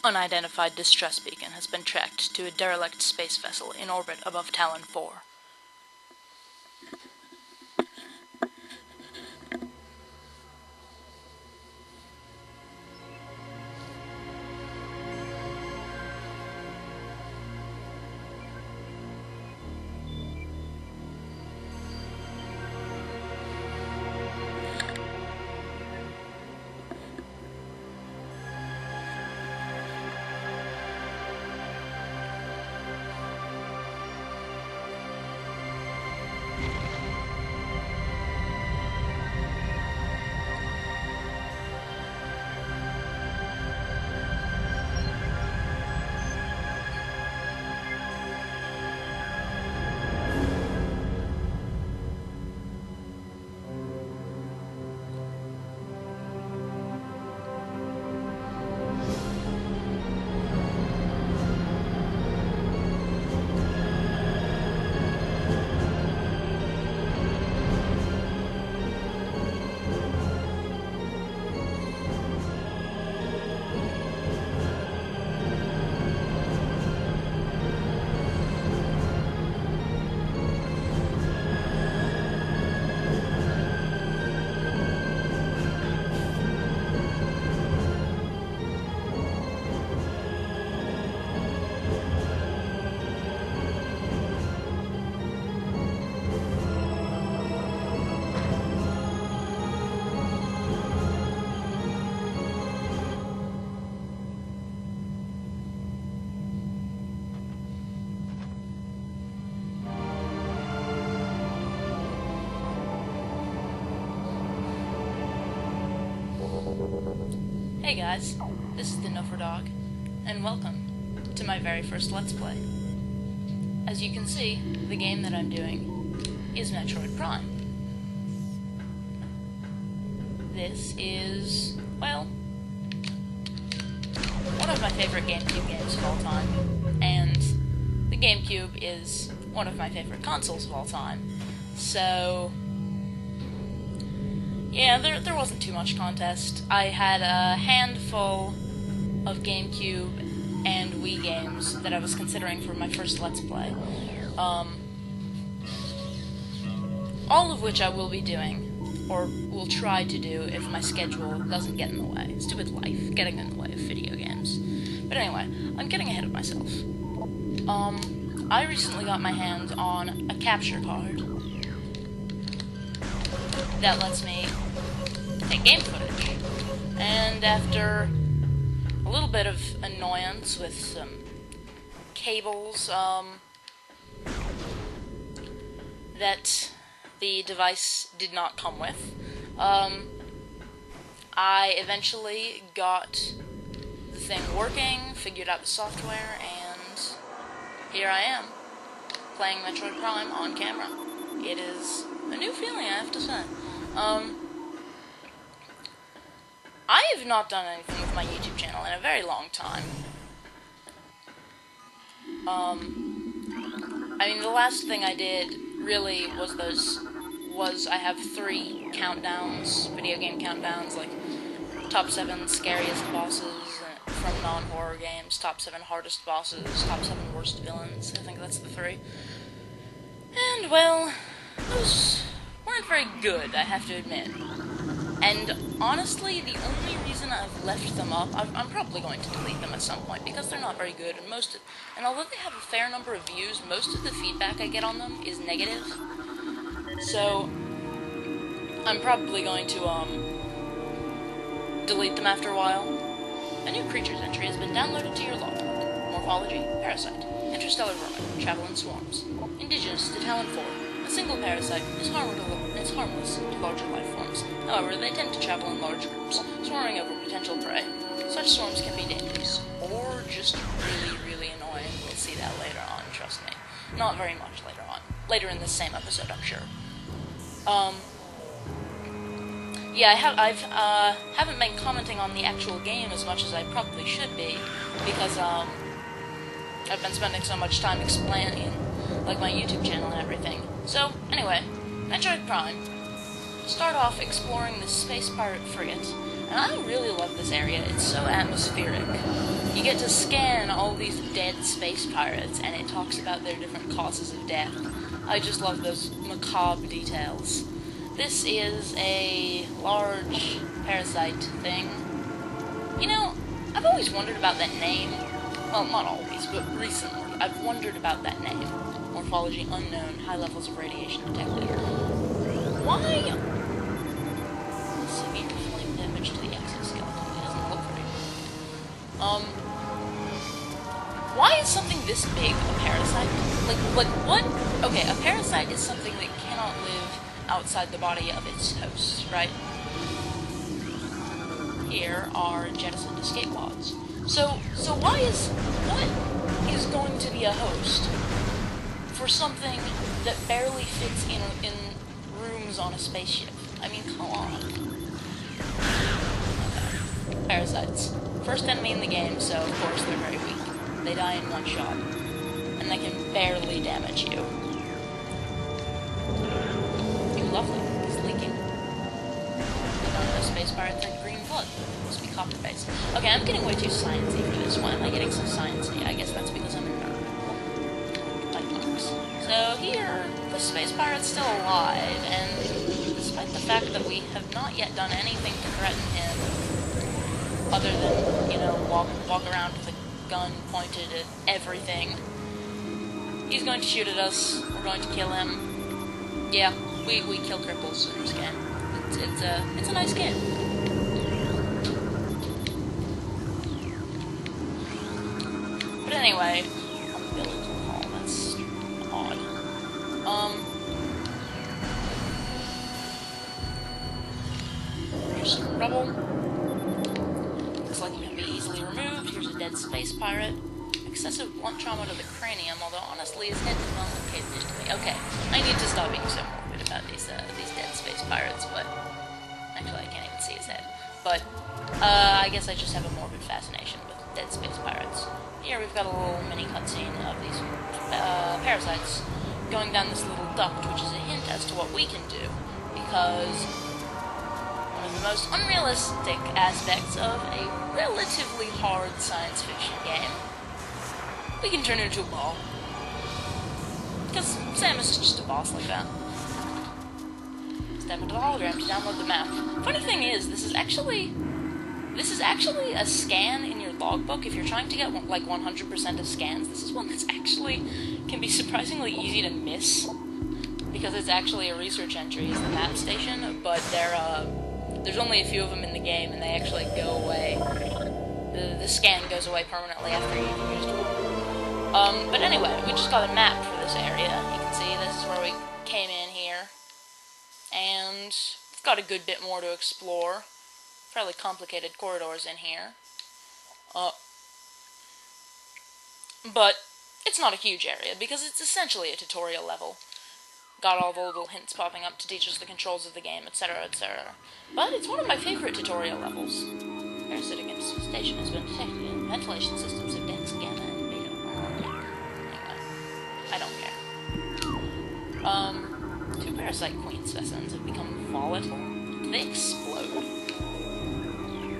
unidentified distress beacon has been tracked to a derelict space vessel in orbit above Talon 4. Hey guys, this is the Dog, and welcome to my very first Let's Play. As you can see, the game that I'm doing is Metroid Prime. This is, well, one of my favorite GameCube games of all time, and the GameCube is one of my favorite consoles of all time, so yeah, there wasn't too much contest. I had a handful of GameCube and Wii games that I was considering for my first Let's Play. All of which I will be doing, or will try to do if my schedule doesn't get in the way. Stupid life, getting in the way of video games. But anyway, I'm getting ahead of myself. I recently got my hands on a capture card that lets me take game footage. And after a little bit of annoyance with some cables that the device did not come with, I eventually got the thing working, figured out the software, and here I am, playing Metroid Prime on camera. It is a new feeling, I have to say. I have not done anything with my YouTube channel in a very long time. I mean, the last thing I did really was I have 3 countdowns, video game countdowns, like top 7 scariest bosses from non-horror games, top 7 hardest bosses, top 7 worst villains. I think that's the 3. And, well, those weren't very good, I have to admit. And honestly, the only reason I've left them up, I'm probably going to delete them at some point, because they're not very good, and although they have a fair number of views, most of the feedback I get on them is negative. So I'm probably going to delete them after a while. A new creatures entry has been downloaded to your logbook. Morphology: parasite. Interstellar vermin. Travel in swarms. Indigenous to Talon 4. A single parasite is harmless to larger life forms. However, they tend to travel in large groups, swarming over potential prey. Such swarms can be dangerous, or just really, really annoying. We'll see that later on, trust me. Not very much later on. Later in this same episode, I'm sure. Yeah, haven't been commenting on the actual game as much as I probably should be, because, I've been spending so much time explaining, like, my YouTube channel and everything. So, anyway, Metroid Prime. Start off exploring the space pirate frigate, and I really love this area. It's so atmospheric. you get to scan all these dead space pirates, and it talks about their different causes of death. I just love those macabre details. This is a large parasite thing. You know, I've always wondered about that name. Well, not always, but recently. I've wondered about that name. Morphology unknown, high levels of radiation detected. Why? Severe flame damage to the exoskeleton. It doesn't look very good. Why is something this big a parasite? Like what? Okay, a parasite is something that cannot live outside the body of its host, right? Here are jettisoned escape pods. So what is going to be a host for something that barely fits in rooms on a spaceship? I mean, come on. Okay. Parasites. First enemy in the game, so of course they're very weak. They die in one shot, and they can barely damage you. Ooh, lovely. It's leaking. Space pirates like green blood. Must be copper-based. Okay, I'm getting way too sciencey for this. Why am I getting so sciencey? I guess that's because I'm a nerd. So here, the space pirate's still alive, and despite the fact that we have not yet done anything to threaten him, other than, you know, walk around with a gun pointed at everything, he's going to shoot at us. We're going to kill him. Yeah, we kill cripples in this game. It's a nice game. But anyway, on the building hall, that's odd. Here's some rubble. Looks like it can be easily removed. Here's a dead space pirate. Excessive blunt trauma to the cranium, although honestly his head does not look news to me. Okay, I need to stop being so morbid about these dead space pirates, but actually I can't even see his head. But I guess I just have a morbid fascination with dead space pirates. Here we've got a little mini cutscene of these parasites going down this little duct, which is a hint as to what we can do, because one of the most unrealistic aspects of a relatively hard science fiction game, we can turn it into a ball. Because Samus is just a boss like that. Step into the hologram to download the map. Funny thing is, this is actually a scan in your logbook. If you're trying to get like 100% of scans, this is one that's actually can be surprisingly easy to miss, because it's actually a research entry. It's the map station, but there's only a few of them in the game, and they actually go away. The scan goes away permanently after you've used one. But anyway, we just got a map for this area. You can see this is where we came in here. And we've got a good bit more to explore. Fairly complicated corridors in here. But it's not a huge area, because it's essentially a tutorial level. Got all the little hints popping up to teach us the controls of the game, etc., etc. But it's one of my favorite tutorial levels. Parasitic infestation has been detected in ventilation systems of dense gamma and beta. Anyway, I don't care. Two parasite queen specimens have become volatile. Do they explode?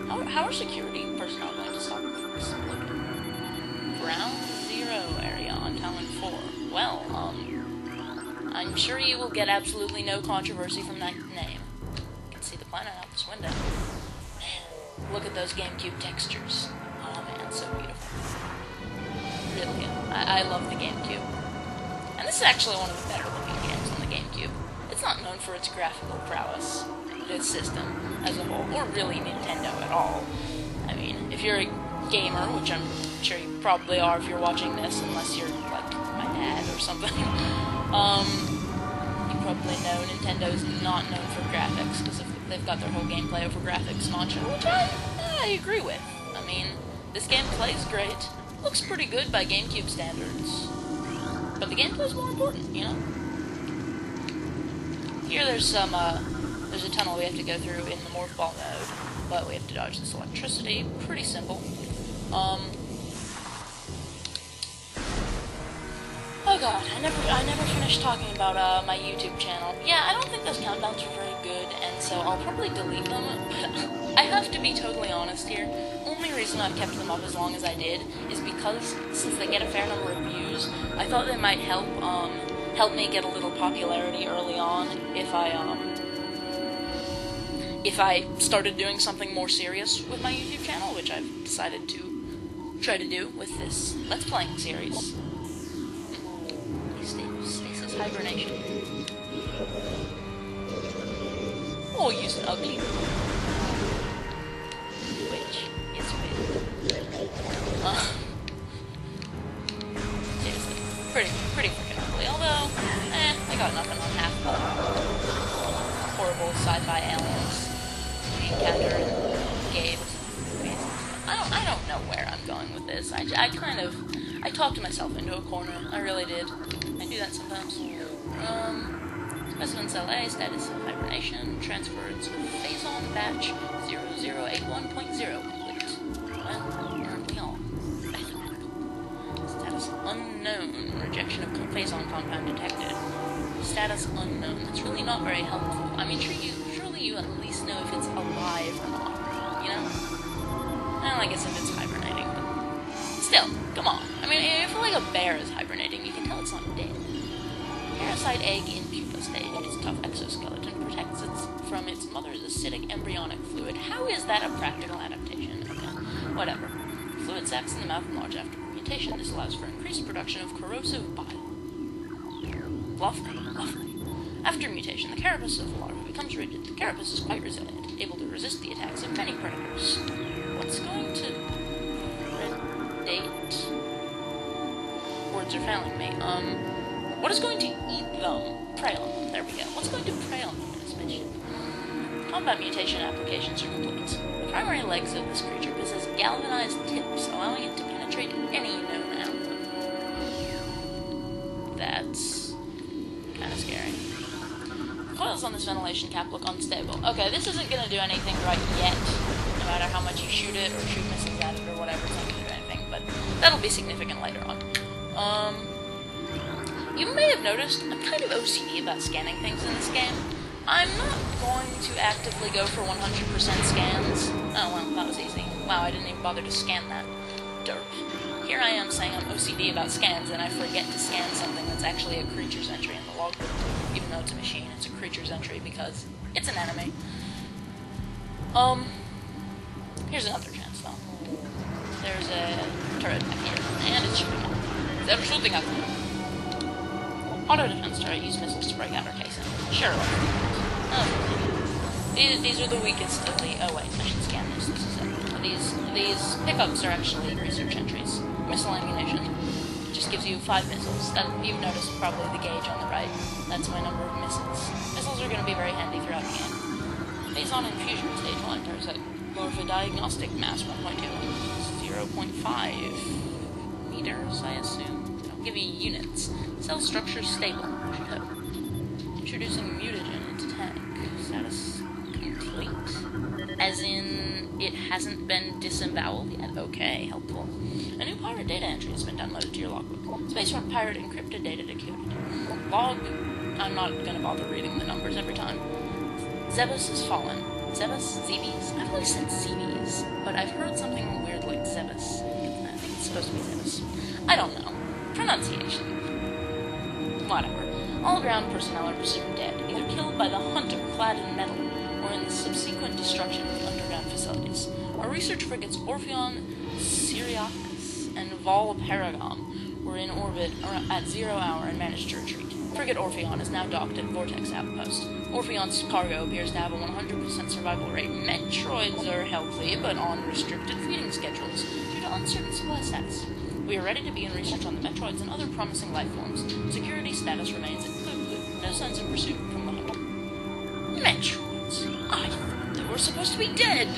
How are security personnel going to stop them from exploding? Ground Zero area on Talon 4. Well, I'm sure you will get absolutely no controversy from that name. You can see the planet out this window. Man, look at those GameCube textures. Oh man, so beautiful. Really, I love the GameCube. And this is actually one of the better looking games on the GameCube. It's not known for its graphical prowess, but its system as a whole, or really Nintendo at all. I mean, if you're a gamer, which I'm sure you probably are if you're watching this, unless you're like my dad or something, you probably know Nintendo's not known for graphics, because they've got their whole gameplay over graphics mantra, which I agree with. I mean, this game plays great, looks pretty good by GameCube standards, but the gameplay's more important, you know? Here there's a tunnel we have to go through in the morph ball mode, but we have to dodge this electricity. Pretty simple. Oh god, I never finished talking about my YouTube channel. Yeah, I don't think those countdowns are very good, and so I'll probably delete them, but I have to be totally honest here. Only reason I've kept them up as long as I did is because since they get a fair number of views, I thought they might help me get a little popularity early on if I started doing something more serious with my YouTube channel, which I've decided to try to do with this Let's Playing series. Stasis hibernation. Or use an ugly which is weird. Seriously, pretty freaking ugly. Although, I got nothing on half the horrible sci-fi aliens we encounter in games. I don't know where I'm going with this. I talked myself into a corner. I really did. I do that sometimes. Specimen cell A, status of hibernation, transferred to phase-on batch 0081.0 complete. Well, aren't we all? Status unknown, rejection of phase-on compound detected. Status unknown. That's really not very helpful. I mean, surely you at least know if it's alive or not, you know? Well, I guess if it's hibernating, but still, come on. I mean, if like a bear is hibernating, you can tell it's not dead. Parasite egg in pupa stage. Its tough exoskeleton protects it from its mother's acidic embryonic fluid. How is that a practical adaptation? Okay, whatever. Fluid sacs in the mouth enlarge after mutation. This allows for increased production of corrosive bile. Lovely. After mutation, the carapace of the larva becomes rigid. The carapace is quite resilient, able to resist the attacks of many predators. What's going to predate? Words are failing me. What is going to eat them? Prey on them. There we go. What's going to prey on them in this mission? Combat mutation applications are complete. The primary legs of this creature possess galvanized tips, allowing it to penetrate any known animal. That's kind of scary. Coils on this ventilation cap look unstable. Okay, this isn't going to do anything right yet, no matter how much you shoot it or shoot missiles at it or whatever. It's not going to do anything, but that'll be significant later on. You may have noticed I'm kind of OCD about scanning things in this game. I'm not going to actively go for 100% scans. Oh, well, that was easy. Wow, I didn't even bother to scan that. Derp. Here I am saying I'm OCD about scans, and I forget to scan something that's actually a creature's entry in the logbook. Even though it's a machine, it's a creature's entry because it's an enemy. Here's another chance, though. There's a turret back here, and it's shooting at me. They're shooting at me. Auto defense turret use missiles to break out our casing. Sure, these are the weakest of the. Oh wait, I should scan this. This is it. These pickups are actually research entries. Missile ammunition just gives you 5 missiles. That you've noticed probably the gauge on the right. That's my number of missiles. Missiles are going to be very handy throughout the game. Phase-on infusion stage 1 parasite. Morpha diagnostic mass 1.2, 0.5 meters, I assume. I'll give you units. Cell structure stable, I should hope. Introducing mutagen into tank. Status complete. As in, it hasn't been disemboweled yet? Okay, helpful. A new pirate data entry has been downloaded to your logbook. Spacefront pirate encrypted data decoded. Log. I'm not gonna bother reading the numbers every time. Zebus has fallen. Zebus? Zebes? I've always said Zebes, but I've heard something weird like Zebus. I think it's supposed to be Zebus. I don't know. Pronunciation. Whatever. All ground personnel are presumed dead, either killed by the hunter clad in metal, or in the subsequent destruction of the underground facilities. Our research frigates Orpheon, Syriacus, and Valparagon were in orbit at 0 hour and managed to retreat. Frigate Orpheon is now docked at Vortex Outpost. Orpheon's cargo appears to have a 100% survival rate. Metroids are healthy, but on restricted feeding schedules due to uncertain supply status. We are ready to begin research on the Metroids and other promising life forms. Security status remains at good. No signs of pursuit from the hunter. Metroids? I thought they were supposed to be dead!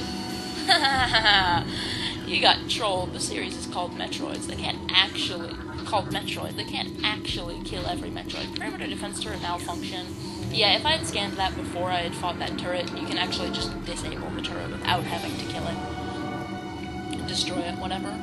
You got trolled. The series is called Metroids. They can't actually... Called Metroid. They can't actually kill every Metroid. Perimeter defense turret malfunction. Yeah, if I had scanned that before I had fought that turret, you can actually just disable the turret without having to kill it. Destroy it, whatever.